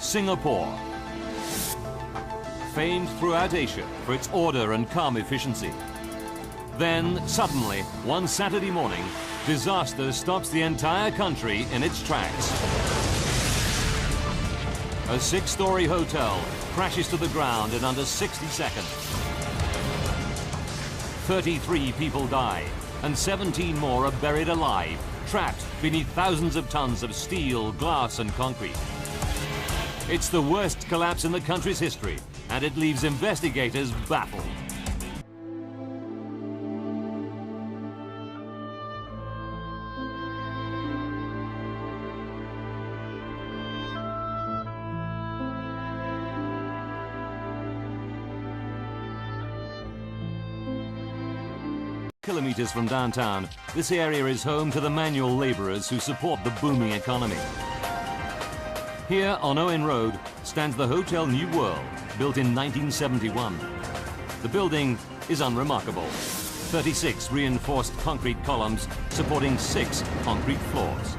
Singapore. Famed throughout Asia for its order and calm efficiency. Then, suddenly, one Saturday morning, disaster stops the entire country in its tracks. A 6-story hotel crashes to the ground in under 60 seconds. 33 people die, and 17 more are buried alive, trapped beneath thousands of tons of steel, glass, and concrete. It's the worst collapse in the country's history, and it leaves investigators baffled. Kilometers from downtown, this area is home to the manual laborers who support the booming economy. Here on Owen Road stands the Hotel New World, built in 1971. The building is unremarkable. 36 reinforced concrete columns supporting 6 concrete floors.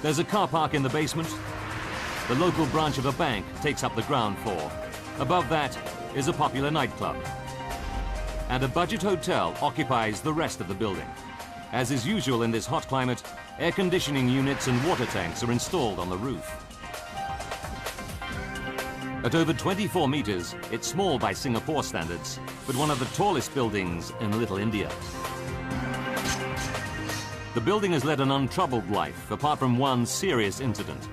There's a car park in the basement. The local branch of a bank takes up the ground floor. Above that is a popular nightclub. And a budget hotel occupies the rest of the building. As is usual in this hot climate, air conditioning units and water tanks are installed on the roof. At over 24 meters, it's small by Singapore standards, but one of the tallest buildings in Little India. The building has led an untroubled life, apart from one serious incident.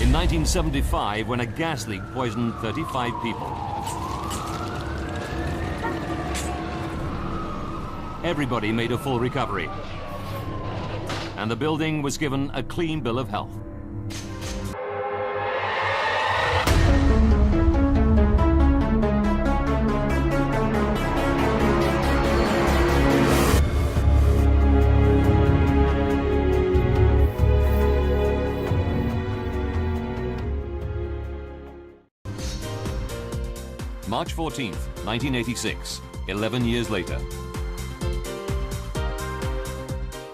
In 1975, when a gas leak poisoned 35 people. Everybody made a full recovery, and the building was given a clean bill of health. March 14th, 1986, 11 years later.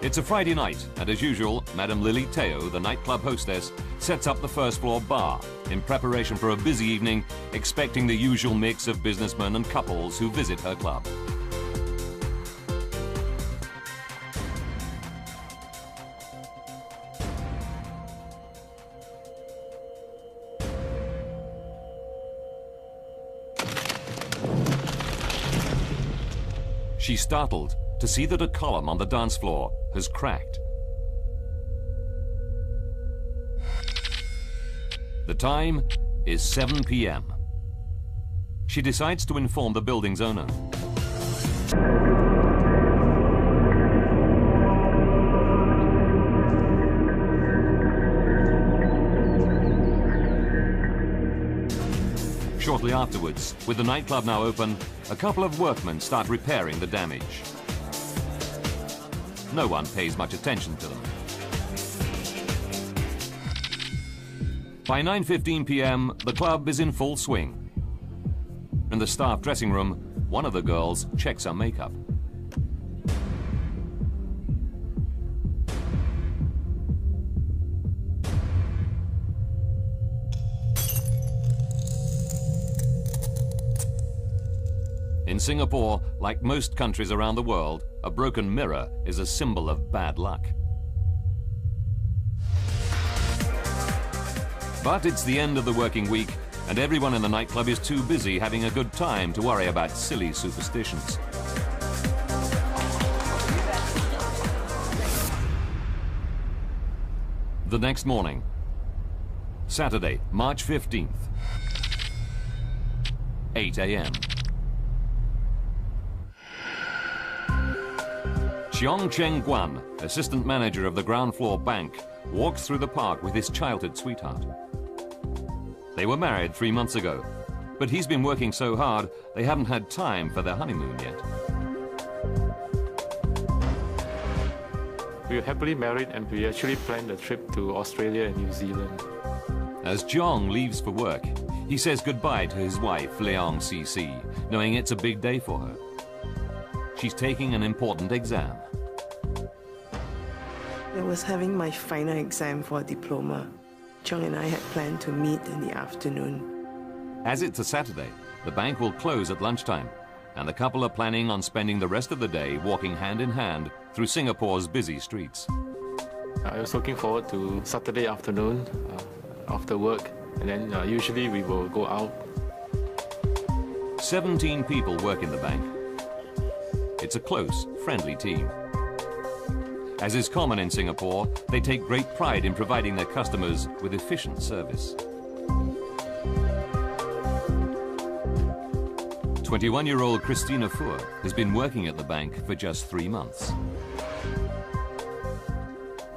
It's a Friday night, and as usual, Madame Lily Teo, the nightclub hostess, sets up the first floor bar in preparation for a busy evening, expecting the usual mix of businessmen and couples who visit her club. She's startled to see that a column on the dance floor has cracked. The time is 7 p.m. She decides to inform the building's owner. Shortly afterwards, with the nightclub now open, a couple of workmen start repairing the damage. No one pays much attention to them. By 9:15 p.m., the club is in full swing. In the staff dressing room, one of the girls checks her makeup. In Singapore, like most countries around the world, a broken mirror is a symbol of bad luck. But it's the end of the working week, and everyone in the nightclub is too busy having a good time to worry about silly superstitions. The next morning, Saturday, March 15th, 8 a.m. Cheong Cheng Guan, assistant manager of the ground floor bank, walks through the park with his childhood sweetheart. They were married 3 months ago, but he's been working so hard they haven't had time for their honeymoon yet. We were happily married and we actually planned a trip to Australia and New Zealand. As Cheong leaves for work, he says goodbye to his wife, Leong CC, knowing it's a big day for her. she's taking an important exam. I was having my final exam for a diploma. Chong and I had planned to meet in the afternoon. As it's a Saturday, the bank will close at lunchtime, and the couple are planning on spending the rest of the day walking hand in hand through Singapore's busy streets. I was looking forward to Saturday afternoon after work, and then usually we will go out. 17 people work in the bank. It's a close, friendly team. As is common in Singapore, they take great pride in providing their customers with efficient service. 21-year-old Christina Fuhr has been working at the bank for just 3 months.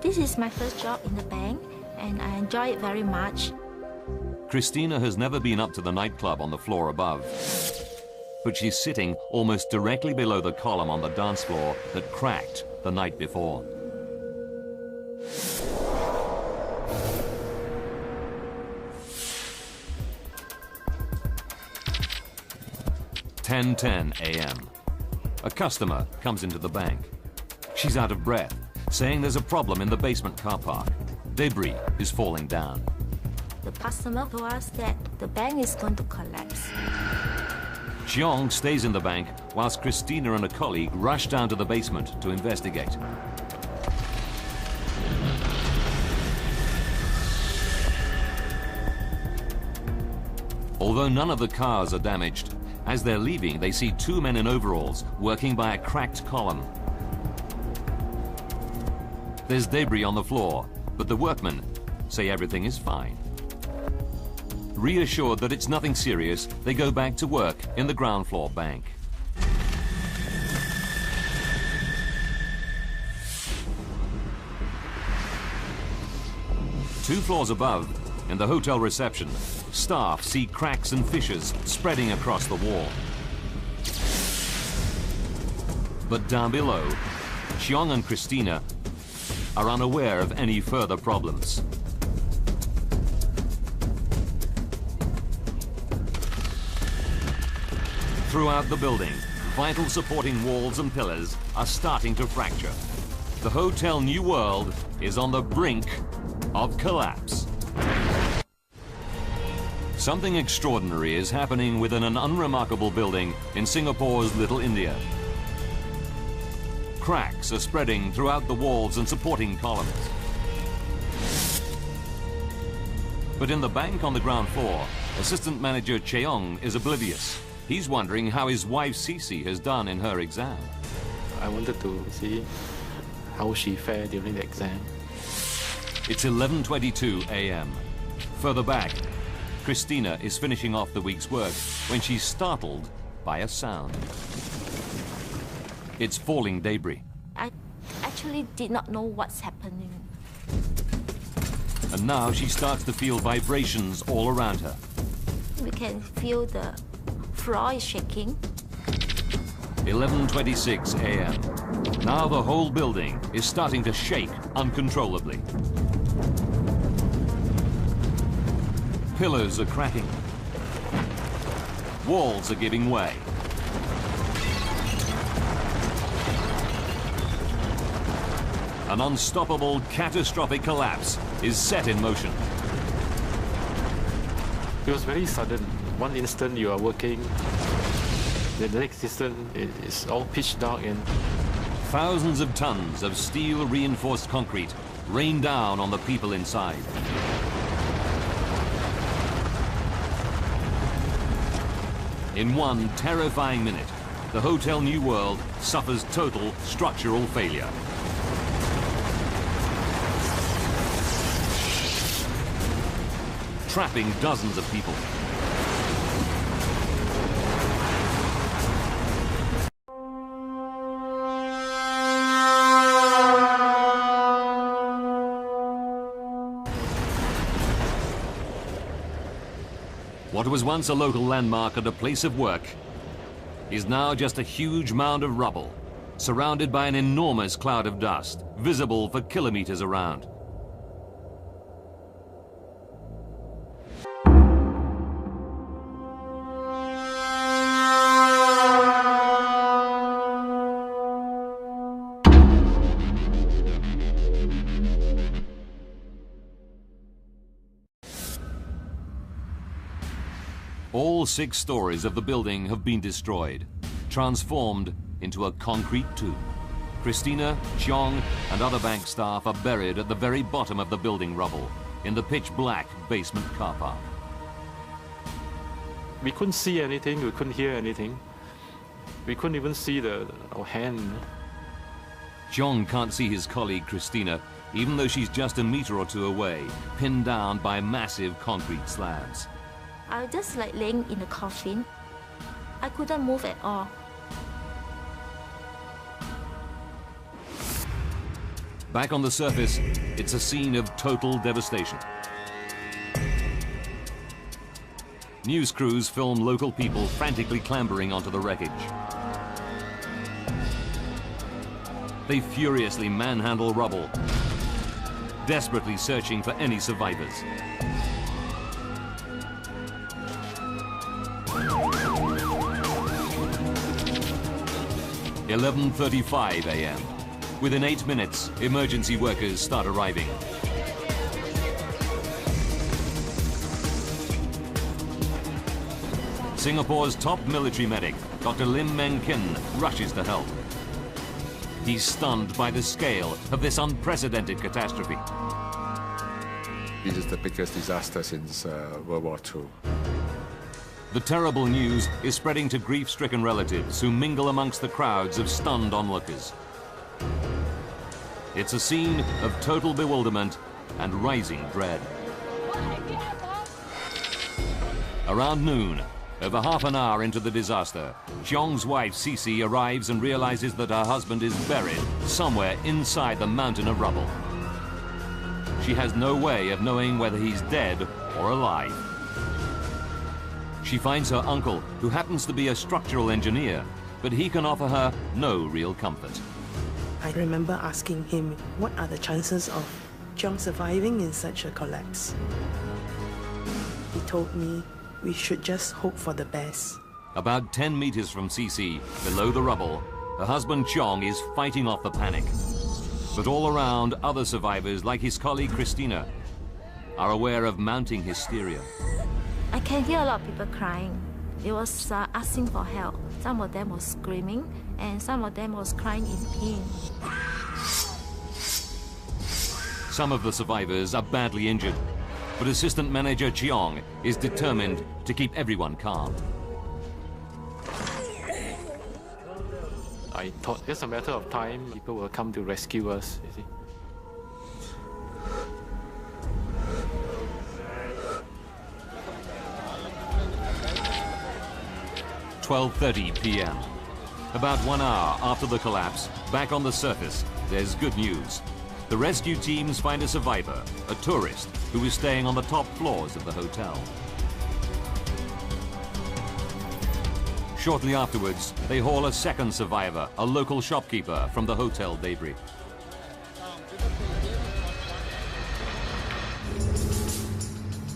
This is my first job in the bank, and I enjoy it very much. Christina has never been up to the nightclub on the floor above, but she's sitting almost directly below the column on the dance floor that cracked the night before. "10:10 a.m. A customer comes into the bank. She's out of breath, saying there's a problem in the basement car park. Debris is falling down. The customer told us that the bank is going to collapse. Cheong stays in the bank whilst Christina and a colleague rush down to the basement to investigate. Although none of the cars are damaged, as they're leaving, they see 2 men in overalls working by a cracked column. There's debris on the floor, but the workmen say everything is fine. Reassured that it's nothing serious, they go back to work in the ground floor bank. Two floors above, in the hotel reception, staff see cracks and fissures spreading across the wall. But down below, Cheong and Christina are unaware of any further problems. Throughout the building, vital supporting walls and pillars are starting to fracture. The Hotel New World is on the brink of collapse. Something extraordinary is happening within an unremarkable building in Singapore's Little India. Cracks are spreading throughout the walls and supporting columns. But in the bank on the ground floor, Assistant Manager Cheong is oblivious. He's wondering how his wife Cece has done in her exam. I wanted to see how she fared during the exam. It's 11:22 a.m. Further back, Christina is finishing off the week's work when she's startled by a sound. It's falling debris. I actually did not know what's happening. And now she starts to feel vibrations all around her. We can feel the floor is shaking. 11:26 a.m. Now the whole building is starting to shake uncontrollably. Pillars are cracking. Walls are giving way. An unstoppable, catastrophic collapse is set in motion. It was very sudden. One instant you are working, the next instant it's all pitch dark and Thousands of tons of steel-reinforced concrete rain down on the people inside. In one terrifying minute, the Hotel New World suffers total structural failure. Trapping dozens of people. What was once a local landmark and a place of work is now just a huge mound of rubble, surrounded by an enormous cloud of dust, visible for kilometers around. All 6 stories of the building have been destroyed, transformed into a concrete tomb. Christina, Cheong, and other bank staff are buried at the very bottom of the building rubble, in the pitch-black basement car park. We couldn't see anything, we couldn't hear anything. We couldn't even see our hand. Cheong can't see his colleague Christina, even though she's just a meter or 2 away, pinned down by massive concrete slabs. I was just like laying in the coffin. I couldn't move at all. Back on the surface, it's a scene of total devastation. News crews film local people frantically clambering onto the wreckage. They furiously manhandle rubble, desperately searching for any survivors. "11:35 a.m. Within 8 minutes, emergency workers start arriving. Singapore's top military medic, Dr. Lim Meng Kin, rushes to help. He's stunned by the scale of this unprecedented catastrophe. This is the biggest disaster since World War II. The terrible news is spreading to grief-stricken relatives who mingle amongst the crowds of stunned onlookers. It's a scene of total bewilderment and rising dread. Around noon, over half an hour into the disaster, Cheong's wife Cici arrives and realizes that her husband is buried somewhere inside the mountain of rubble. She has no way of knowing whether he's dead or alive. She finds her uncle, who happens to be a structural engineer, but he can offer her no real comfort. I remember asking him, what are the chances of Cheong surviving in such a collapse? He told me we should just hope for the best. About 10 meters from Cici, below the rubble, her husband Cheong is fighting off the panic. But all around, other survivors, like his colleague Christina, are aware of mounting hysteria. I can hear a lot of people crying. They was asking for help. Some of them was screaming, and some of them was crying in pain. Some of the survivors are badly injured, but Assistant Manager Cheong is determined to keep everyone calm. I thought it's a matter of time. People will come to rescue us, you see. "12:30 p.m. About 1 hour after the collapse, back on the surface, there's good news. The rescue teams find a survivor, a tourist, who is staying on the top floors of the hotel. Shortly afterwards, they haul a second survivor, a local shopkeeper, from the hotel debris.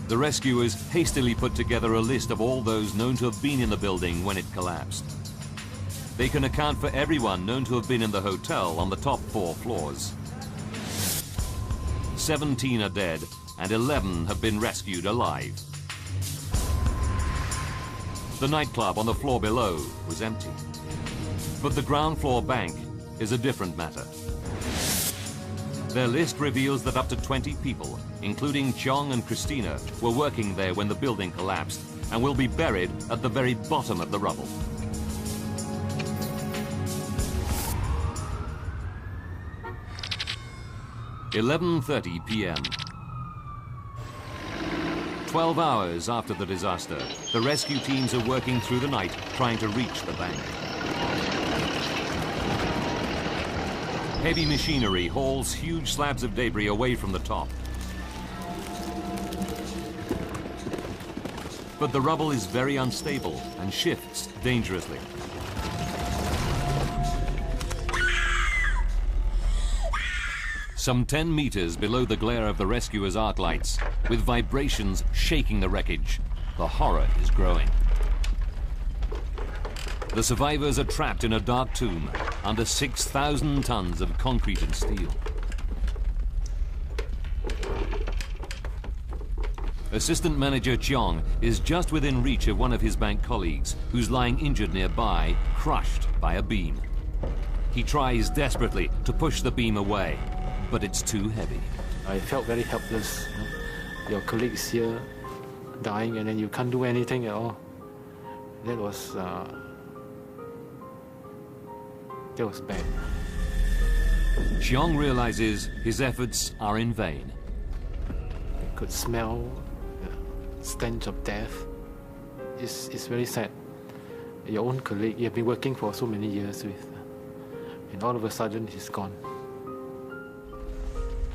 The rescuers hastily put together a list of all those known to have been in the building when it collapsed. They can account for everyone known to have been in the hotel on the top 4 floors. 17 are dead, and 11 have been rescued alive. The nightclub on the floor below was empty. But the ground floor bank is a different matter. Their list reveals that up to 20 people, including Cheong and Christina, were working there when the building collapsed and will be buried at the very bottom of the rubble. "11:30 p.m. 12 hours after the disaster, the rescue teams are working through the night trying to reach the bank. Heavy machinery hauls huge slabs of debris away from the top. But the rubble is very unstable and shifts dangerously. Some 10 meters below the glare of the rescuers' arc lights, with vibrations shaking the wreckage, the horror is growing. The survivors are trapped in a dark tomb under 6,000 tons of concrete and steel. Assistant Manager Cheong is just within reach of one of his bank colleagues, who's lying injured nearby, crushed by a beam. He tries desperately to push the beam away, but it's too heavy. I felt very helpless. Your colleagues here dying, and then you can't do anything at all. That was bad. Cheong realizes his efforts are in vain. I could smell the stench of death. It's very sad. Your own colleague you have been working for so many years with, and all of a sudden he's gone.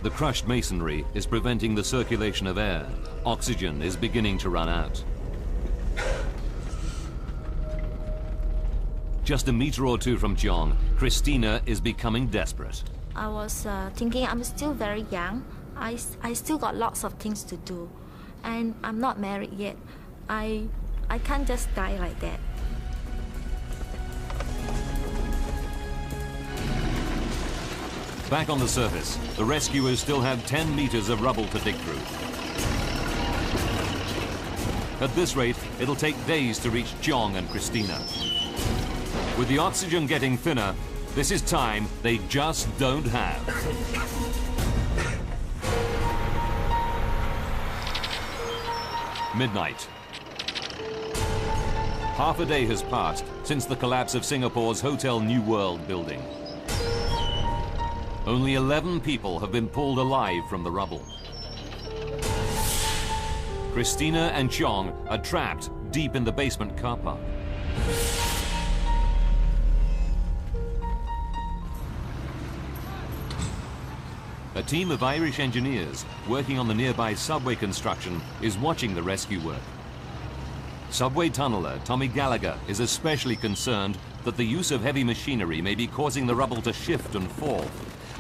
The crushed masonry is preventing the circulation of air. Oxygen is beginning to run out. Just a meter or two from Cheong, Christina is becoming desperate. I was thinking I'm still very young. I still got lots of things to do. And I'm not married yet. I can't just die like that. Back on the surface, the rescuers still have 10 meters of rubble to dig through. At this rate, it'll take days to reach Cheong and Christina. With the oxygen getting thinner, this is time they just don't have. Midnight. Half a day has passed since the collapse of Singapore's Hotel New World building. Only 11 people have been pulled alive from the rubble. Christina and Cheong are trapped deep in the basement car park. A team of Irish engineers working on the nearby subway construction is watching the rescue work. Subway tunneler Tommy Gallagher is especially concerned that the use of heavy machinery may be causing the rubble to shift and fall,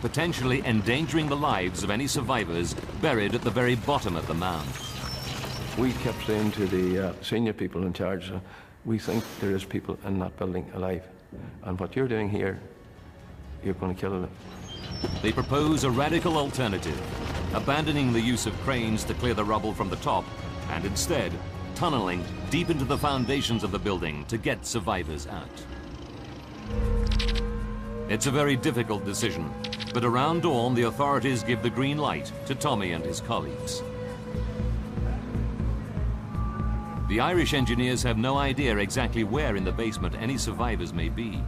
potentially endangering the lives of any survivors buried at the very bottom of the mound. We kept saying to the senior people in charge, we think there is people in that building alive. And what you're doing here, you're going to kill them. They propose a radical alternative, abandoning the use of cranes to clear the rubble from the top, and instead tunneling deep into the foundations of the building to get survivors out. It's a very difficult decision, but around dawn the authorities give the green light to Tommy and his colleagues. The Irish engineers have no idea exactly where in the basement any survivors may be.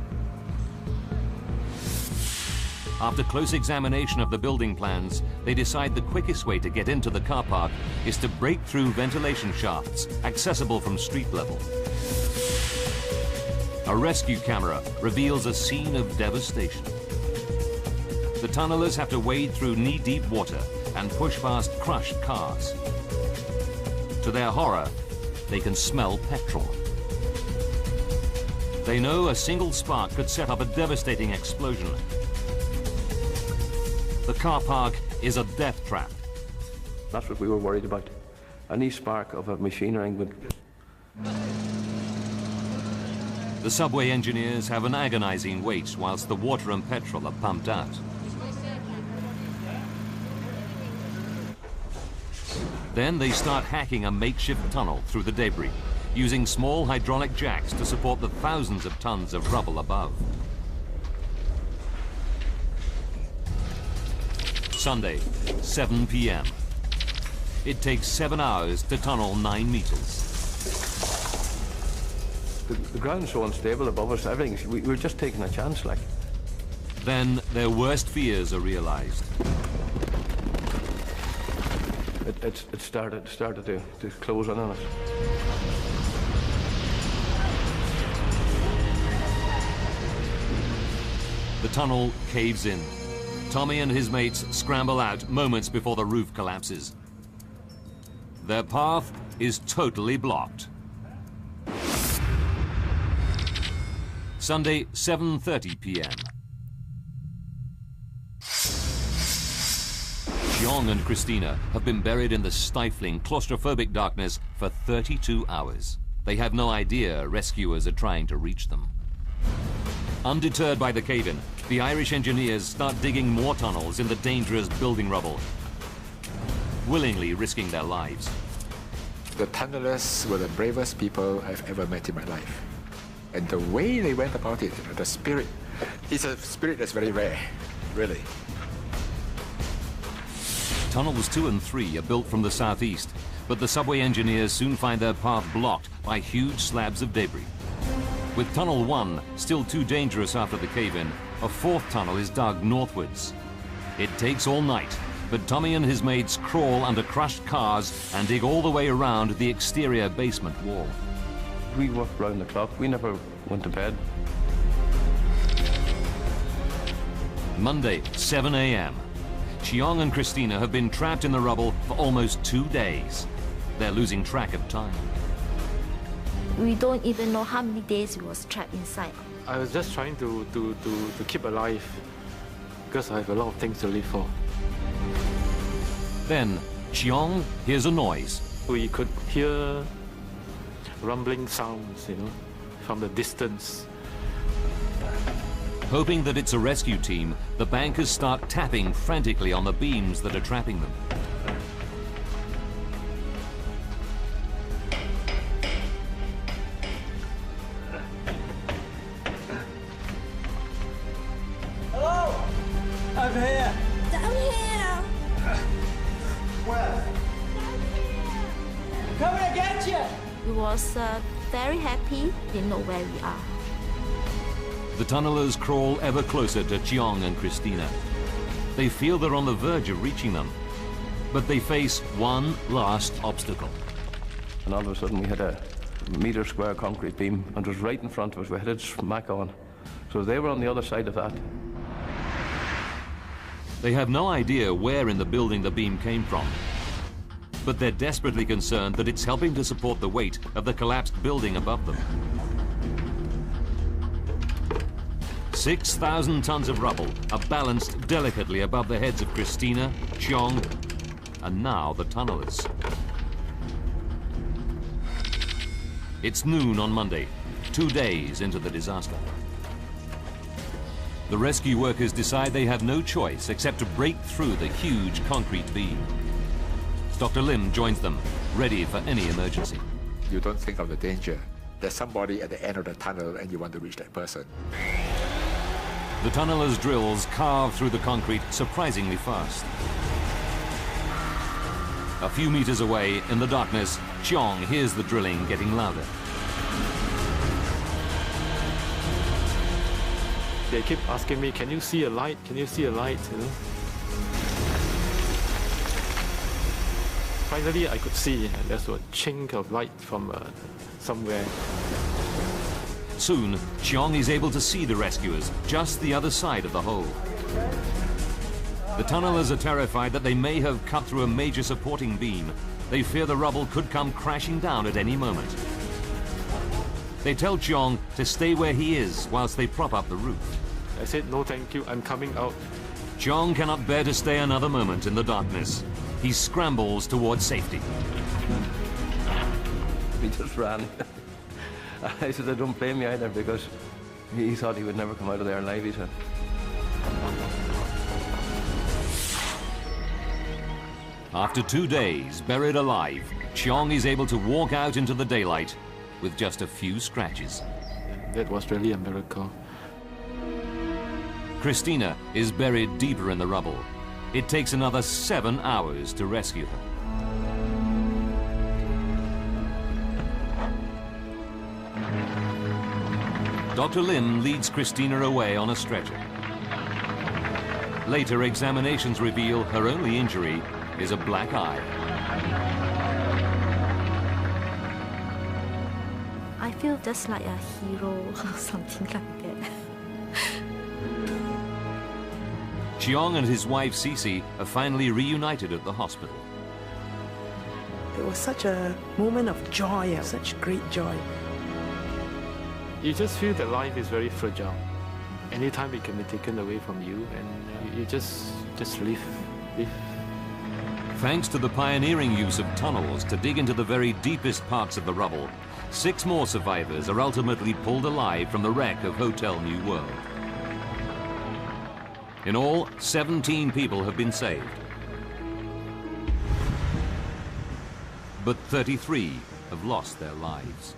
After close examination of the building plans, they decide the quickest way to get into the car park is to break through ventilation shafts accessible from street level. A rescue camera reveals a scene of devastation. The tunnelers have to wade through knee-deep water and push past crushed cars. To their horror, they can smell petrol. They know a single spark could set up a devastating explosion. The car park is a death trap. That's what we were worried about. Any spark of a machinery would... The subway engineers have an agonizing wait whilst the water and petrol are pumped out. Then they start hacking a makeshift tunnel through the debris, using small hydraulic jacks to support the thousands of tons of rubble above. Sunday, 7 p.m. It takes 7 hours to tunnel 9 meters. The ground's so unstable above us, everything, we were just taking a chance, like. Then their worst fears are realized. It started to close in on us. The tunnel caves in. Tommy and his mates scramble out moments before the roof collapses. Their path is totally blocked. Sunday, 7:30 p.m. Cheong and Christina have been buried in the stifling, claustrophobic darkness for 32 hours. They have no idea rescuers are trying to reach them. Undeterred by the cave-in, the Irish engineers start digging more tunnels in the dangerous building rubble, willingly risking their lives. The tunnelers were the bravest people I've ever met in my life. And the way they went about it, the spirit, it's a spirit that's very rare, really. Tunnels 2 and 3 are built from the southeast, but the subway engineers soon find their path blocked by huge slabs of debris. With Tunnel 1 still too dangerous after the cave-in, a fourth tunnel is dug northwards. It takes all night, but Tommy and his mates crawl under crushed cars and dig all the way around the exterior basement wall. We worked round the clock. We never went to bed. Monday, 7 a.m. Chiong and Christina have been trapped in the rubble for almost 2 days. They're losing track of time. We don't even know how many days we was trapped inside. I was just trying to keep alive because I have a lot of things to live for. Then, Chiong hears a noise. We could hear rumbling sounds, from the distance. Hoping that it's a rescue team, the bankers start tapping frantically on the beams that are trapping them. Hello! I'm here! Down here! Where? Down here! Coming to get you! We was very happy. Didn't know where we are. The tunnelers crawl ever closer to Chiong and Christina. They feel they're on the verge of reaching them, but they face one last obstacle. And all of a sudden we had a metre square concrete beam and it was right in front of us. We had it smack on. So they were on the other side of that. They have no idea where in the building the beam came from, but they're desperately concerned that it's helping to support the weight of the collapsed building above them. 6,000 tons of rubble are balanced delicately above the heads of Christina, Chiong, and now the tunnelers. It's noon on Monday, 2 days into the disaster. The rescue workers decide they have no choice except to break through the huge concrete beam. Dr. Lim joins them, ready for any emergency. You don't think of the danger. There's somebody at the end of the tunnel and you want to reach that person. The tunnelers' drills carve through the concrete surprisingly fast. A few meters away, in the darkness, Chiong hears the drilling getting louder. They keep asking me, can you see a light? Can you see a light? Finally, I could see there's a chink of light from somewhere. Soon, Chiong is able to see the rescuers just the other side of the hole. The tunnelers are terrified that they may have cut through a major supporting beam. They fear the rubble could come crashing down at any moment. They tell Chiong to stay where he is whilst they prop up the roof. I said, no thank you, I'm coming out. Chiong cannot bear to stay another moment in the darkness. He scrambles towards safety. We just ran. I said, I don't blame you either, because he thought he would never come out of there alive, he said. After 2 days, buried alive, Chiong is able to walk out into the daylight with just a few scratches. That was really a miracle. Christina is buried deeper in the rubble. It takes another 7 hours to rescue her. Dr. Lim leads Christina away on a stretcher. Later examinations reveal her only injury is a black eye. I feel just like a hero or something like that. Chiong and his wife Cece are finally reunited at the hospital. It was such a moment of joy, such great joy. You just feel that life is very fragile. Anytime it can be taken away from you, and you just live. Thanks to the pioneering use of tunnels to dig into the very deepest parts of the rubble, 6 more survivors are ultimately pulled alive from the wreck of Hotel New World. In all, 17 people have been saved. but 33 have lost their lives.